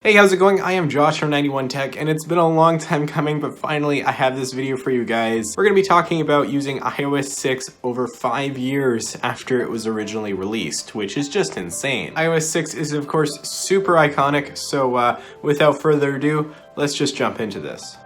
Hey, how's it going? I am Josh from 91 Tech, and it's been a long time coming, but finally I have this video for you guys. We're going to be talking about using iOS 6 over 5 years after it was originally released, which is just insane. iOS 6 is of course super iconic, so without further ado, let's just jump into this.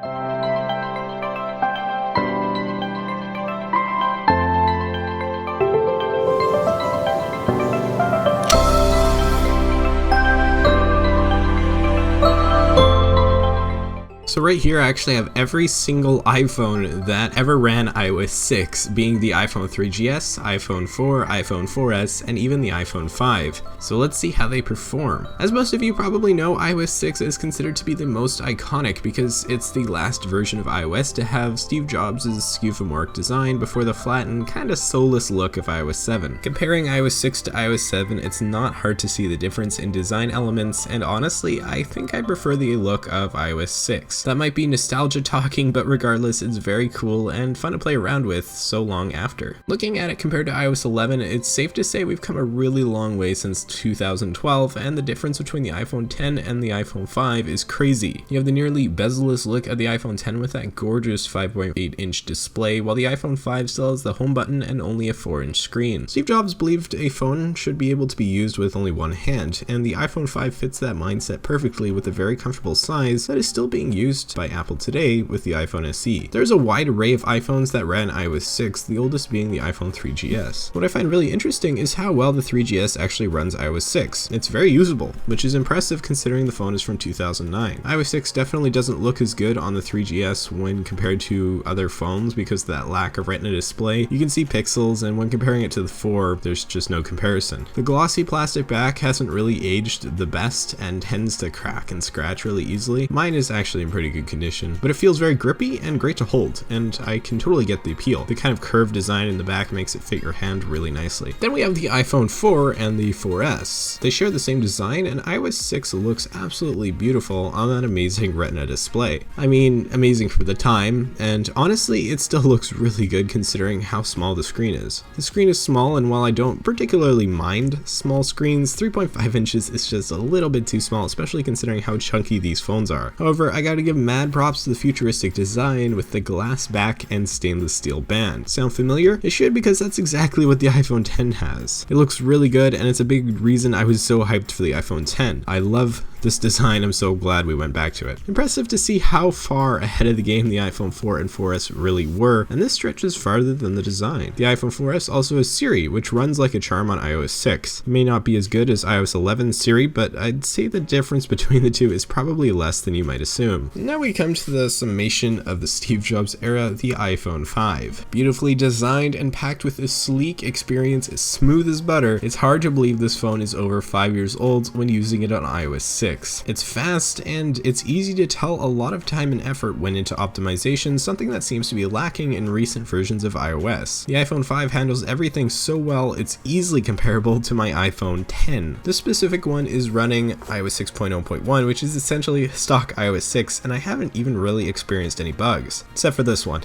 So right here I actually have every single iPhone that ever ran iOS 6, being the iPhone 3GS, iPhone 4, iPhone 4S, and even the iPhone 5. So let's see how they perform. As most of you probably know, iOS 6 is considered to be the most iconic because it's the last version of iOS to have Steve Jobs' skeuomorphic design before the flat and kinda soulless look of iOS 7. Comparing iOS 6 to iOS 7, it's not hard to see the difference in design elements, and honestly, I think I prefer the look of iOS 6. That might be nostalgia talking, but regardless, it's very cool and fun to play around with so long after. Looking at it compared to iOS 11, it's safe to say we've come a really long way since 2012, and the difference between the iPhone 10 and the iPhone 5 is crazy. You have the nearly bezel-less look of the iPhone 10 with that gorgeous 5.8-inch display, while the iPhone 5 still has the home button and only a 4-inch screen. Steve Jobs believed a phone should be able to be used with only one hand, and the iPhone 5 fits that mindset perfectly with a very comfortable size that is still being used by Apple today with the iPhone SE. There's a wide array of iPhones that ran iOS 6, the oldest being the iPhone 3GS. What I find really interesting is how well the 3GS actually runs iOS 6. It's very usable, which is impressive considering the phone is from 2009. iOS 6 definitely doesn't look as good on the 3GS when compared to other phones because of that lack of Retina display. You can see pixels, and when comparing it to the 4, there's just no comparison. The glossy plastic back hasn't really aged the best and tends to crack and scratch really easily. Mine is actually in pretty good condition, but it feels very grippy and great to hold, and I can totally get the appeal. The kind of curved design in the back makes it fit your hand really nicely. Then we have the iPhone 4 and the 4S. They share the same design, and iOS 6 looks absolutely beautiful on that amazing Retina display. I mean, amazing for the time, and honestly, it still looks really good considering how small the screen is. The screen is small, and while I don't particularly mind small screens, 3.5 inches is just a little bit too small, especially considering how chunky these phones are. However, I gotta give mad props to the futuristic design with the glass back and stainless steel band. Sound familiar? It should, because that's exactly what the iPhone 10 has. It looks really good, and it's a big reason I was so hyped for the iPhone 10. I love this design, I'm so glad we went back to it. Impressive to see how far ahead of the game the iPhone 4 and 4S really were, and this stretches farther than the design. The iPhone 4S also has Siri, which runs like a charm on iOS 6. It may not be as good as iOS 11 Siri, but I'd say the difference between the two is probably less than you might assume. Now we come to the summation of the Steve Jobs era, the iPhone 5. Beautifully designed and packed with a sleek experience as smooth as butter, it's hard to believe this phone is over 5 years old when using it on iOS 6. It's fast, and it's easy to tell a lot of time and effort went into optimization, something that seems to be lacking in recent versions of iOS. The iPhone 5 handles everything so well, it's easily comparable to my iPhone 10. This specific one is running iOS 6.0.1, which is essentially stock iOS 6, and I haven't even really experienced any bugs, except for this one.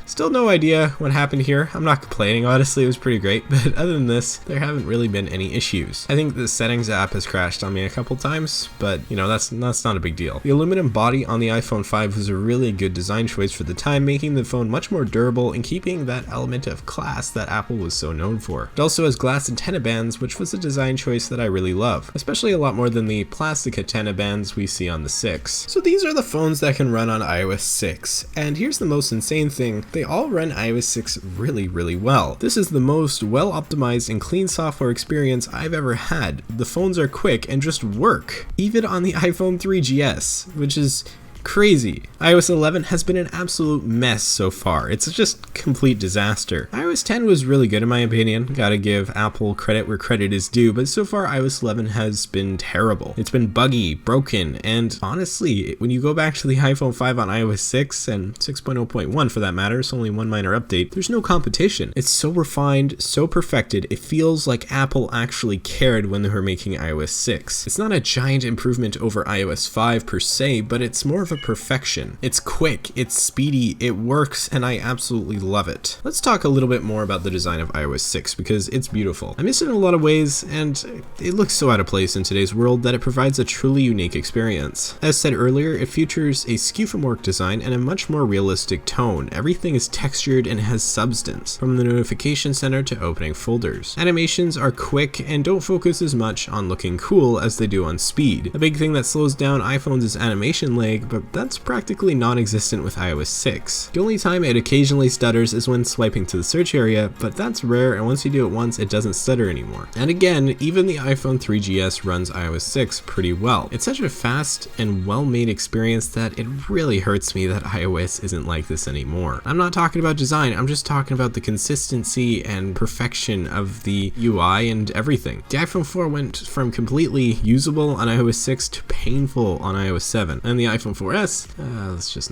Still no idea what happened here. I'm not complaining, honestly, it was pretty great, but other than this, there haven't really been any issues. I think the settings app has crashed on me a couple times, but you know, that's not a big deal. The aluminum body on the iPhone 5 was a really good design choice for the time, making the phone much more durable and keeping that element of class that Apple was so known for. It also has glass antenna bands, which was a design choice that I really love, especially a lot more than the plastic antenna bands we see on the 6. So these are the phones that can run on iOS 6, and here's the most insane thing. They all run iOS 6 really well. This is the most well optimized and clean software experience I've ever had. The phones are quick and just work, even on the iPhone 3GS, which is crazy. iOS 11 has been an absolute mess so far. It's just complete disaster. iOS 10 was really good in my opinion. Gotta give Apple credit where credit is due, but so far iOS 11 has been terrible. It's been buggy, broken, and honestly, when you go back to the iPhone 5 on iOS 6 and 6.0.1 for that matter, it's only one minor update, there's no competition. It's so refined, so perfected, it feels like Apple actually cared when they were making iOS 6. It's not a giant improvement over iOS 5 per se, but it's more of of a perfection. It's quick, it's speedy, it works, and I absolutely love it. Let's talk a little bit more about the design of iOS 6 because it's beautiful. I miss it in a lot of ways, and it looks so out of place in today's world that it provides a truly unique experience. As said earlier, it features a skew-from-work design and a much more realistic tone. Everything is textured and has substance, from the notification center to opening folders. Animations are quick and don't focus as much on looking cool as they do on speed. A big thing that slows down iPhones is animation lag, but that's practically non-existent with iOS 6. The only time it occasionally stutters is when swiping to the search area, but that's rare, and once you do it once, it doesn't stutter anymore. And again, even the iPhone 3GS runs iOS 6 pretty well. It's such a fast and well-made experience that it really hurts me that iOS isn't like this anymore. I'm not talking about design, I'm just talking about the consistency and perfection of the UI and everything. The iPhone 4 went from completely usable on iOS 6 to painful on iOS 7, and the iPhone 4S, let's just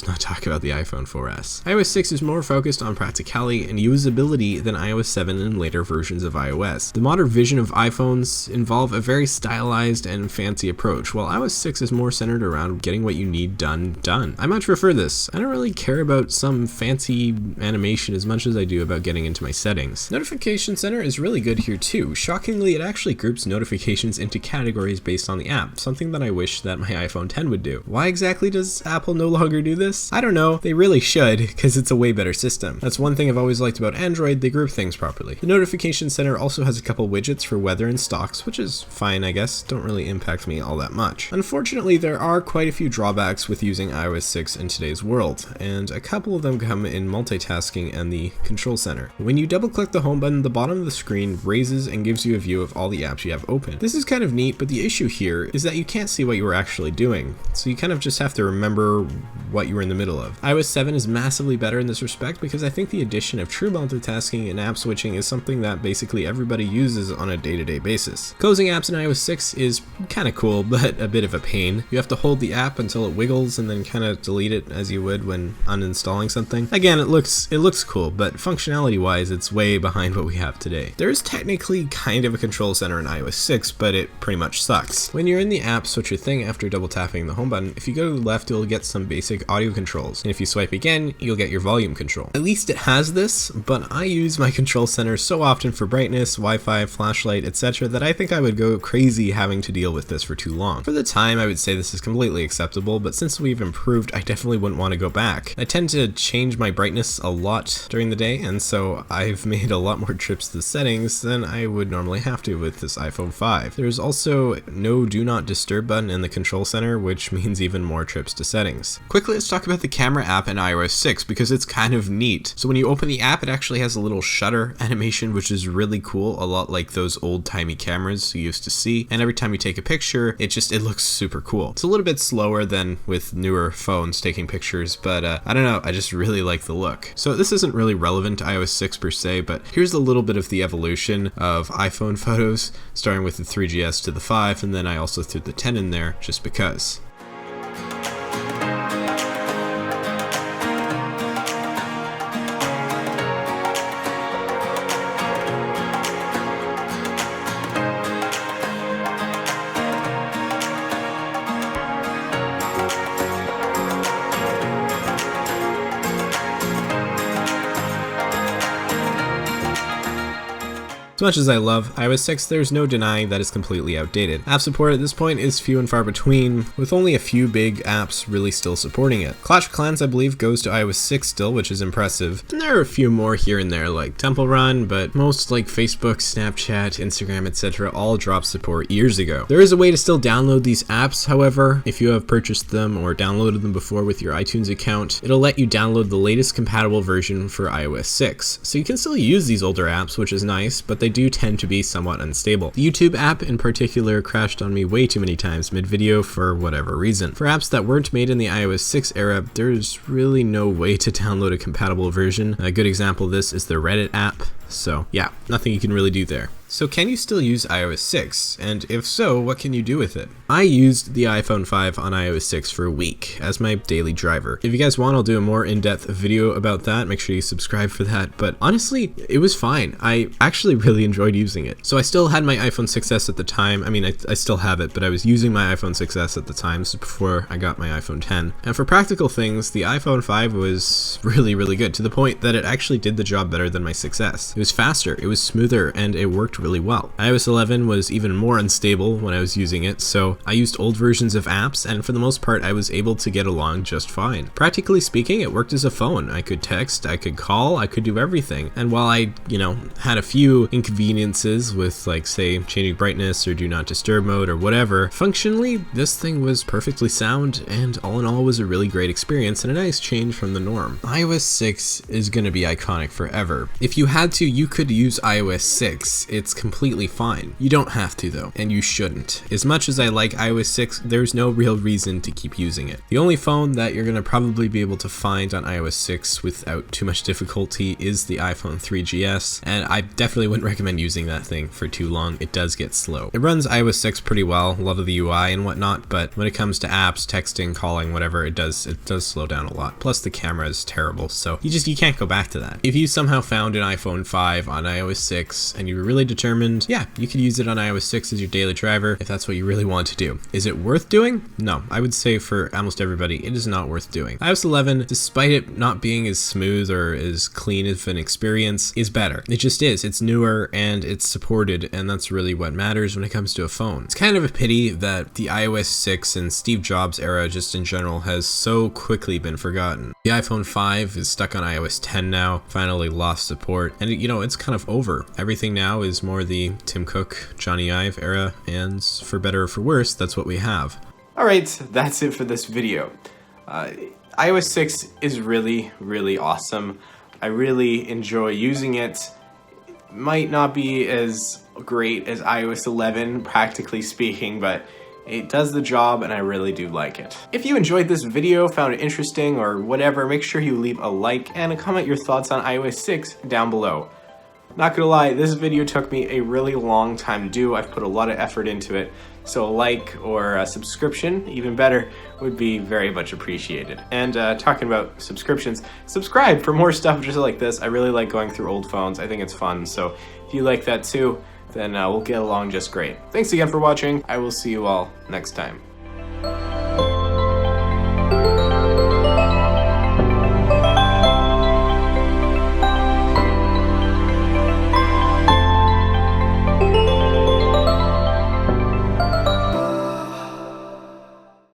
not talk about the iPhone 4S. iOS 6 is more focused on practicality and usability than iOS 7 and later versions of iOS. The modern vision of iPhones involve a very stylized and fancy approach, while iOS 6 is more centered around getting what you need done. I much prefer this. I don't really care about some fancy animation as much as I do about getting into my settings. Notification Center is really good here too. Shockingly, it actually groups notifications into categories based on the app, something that I wish that my iPhone 10 would do. Why exactly does Apple no longer do this? I don't know. They really should, because it's a way better system. That's one thing I've always liked about Android, they group things properly. The Notification Center also has a couple widgets for weather and stocks, which is fine, I guess. Don't really impact me all that much. Unfortunately, there are quite a few drawbacks with using iOS 6 in today's world, and a couple of them come in multitasking and the control center. When you double click the home button, the bottom of the screen raises and gives you a view of all the apps you have open. This is kind of neat, but the issue here is that you can't see what you were actually doing, so you kind of just have to remember what you were in the middle of. iOS 7 is massively better in this respect because I think the addition of true multitasking and app switching is something that basically everybody uses on a day-to-day basis. Closing apps in iOS 6 is kind of cool, but a bit of a pain. You have to hold the app until it wiggles and then kind of delete it as you would when uninstalling something. Again, it looks cool, but functionality-wise, it's way behind what we have today. There is technically kind of a control center in iOS 6, but it pretty much sucks. When you're in the app switcher thing after double tapping the home button, if you go to the left, you'll get some basic audio controls, and if you swipe again, you'll get your volume control. At least it has this, but I use my control center so often for brightness, Wi-Fi, flashlight, etc. that I think I would go crazy having to deal with this for too long. For the time, I would say this is completely acceptable, but since we've improved, I definitely wouldn't want to go back. I tend to change my brightness a lot during the day, and so I've made a lot more trips to the settings than I would normally have to with this iPhone 5. There's also no do not disturb button in the control center, which means even more trips to settings. Quickly, let's talk about the camera app in iOS 6 because it's kind of neat. So when you open the app, it actually has a little shutter animation, which is really cool, a lot like those old-timey cameras you used to see. And every time you take a picture, it looks super cool. It's a little bit slower than with newer phones taking pictures, but I don't know, I just really like the look. So this isn't really relevant to iOS 6 per se, but here's a little bit of the evolution of iPhone photos, starting with the 3GS to the 5, and then I also threw the 10 in there just because. As much as I love iOS 6, there's no denying that it's completely outdated. App support at this point is few and far between, with only a few big apps really still supporting it. Clash of Clans, I believe, goes to iOS 6 still, which is impressive. And there are a few more here and there, like Temple Run, but most like Facebook, Snapchat, Instagram, etc. all dropped support years ago. There is a way to still download these apps, however. If you have purchased them or downloaded them before with your iTunes account, it'll let you download the latest compatible version for iOS 6. So you can still use these older apps, which is nice, but they do tend to be somewhat unstable. The YouTube app in particular crashed on me way too many times mid-video for whatever reason. For apps that weren't made in the iOS 6 era, there's really no way to download a compatible version. A good example of this is the Reddit app. So yeah, nothing you can really do there. So can you still use iOS 6? And if so, what can you do with it? I used the iPhone 5 on iOS 6 for a week as my daily driver. If you guys want, I'll do a more in-depth video about that. Make sure you subscribe for that. But honestly, it was fine. I actually really enjoyed using it. So I still had my iPhone 6s at the time. I mean, I still have it, but I was using my iPhone 6s at the time. This is before I got my iPhone 10. And for practical things, the iPhone 5 was really, really good, to the point that it actually did the job better than my 6s. It was faster, it was smoother, and it worked really well. iOS 11 was even more unstable when I was using it, so I used old versions of apps, and for the most part I was able to get along just fine. Practically speaking, it worked as a phone. I could text, I could call, I could do everything. And while I, had a few inconveniences with, like, say, changing brightness or do not disturb mode or whatever, functionally this thing was perfectly sound, and all in all was a really great experience and a nice change from the norm. iOS 6 is going to be iconic forever. If you had to, you could use iOS 6. It's completely fine. You don't have to though, and you shouldn't. As much as I like iOS 6, there's no real reason to keep using it. The only phone that you're going to probably be able to find on iOS 6 without too much difficulty is the iPhone 3GS, and I definitely wouldn't recommend using that thing for too long. It does get slow. It runs iOS 6 pretty well, a lot of the UI and whatnot, but when it comes to apps, texting, calling, whatever, it does slow down a lot. Plus the camera is terrible, so you can't go back to that. If you somehow found an iPhone 5 on iOS 6 and you were really determined, yeah, you could use it on iOS 6 as your daily driver if that's what you really want to do. Is it worth doing? No, I would say for almost everybody, it is not worth doing. iOS 11, despite it not being as smooth or as clean of an experience, is better. It just is. It's newer and it's supported, and that's really what matters when it comes to a phone. It's kind of a pity that the iOS 6 and Steve Jobs era just in general has so quickly been forgotten. The iPhone 5 is stuck on iOS 10 now, finally lost support, and it's kind of over. Everything now is more the Tim Cook, Johnny Ive era, and for better or for worse, that's what we have. Alright, that's it for this video. iOS 6 is really, really awesome. I really enjoy using it. Might not be as great as iOS 11, practically speaking, but it does the job and I really do like it. If you enjoyed this video, found it interesting, or whatever, make sure you leave a like and comment your thoughts on iOS 6 down below. Not gonna lie, this video took me a really long time to do. I've put a lot of effort into it, so a like or a subscription, even better, would be very much appreciated. And talking about subscriptions, subscribe for more stuff just like this. I really like going through old phones. I think it's fun, so if you like that too, then we'll get along just great. Thanks again for watching. I will see you all next time.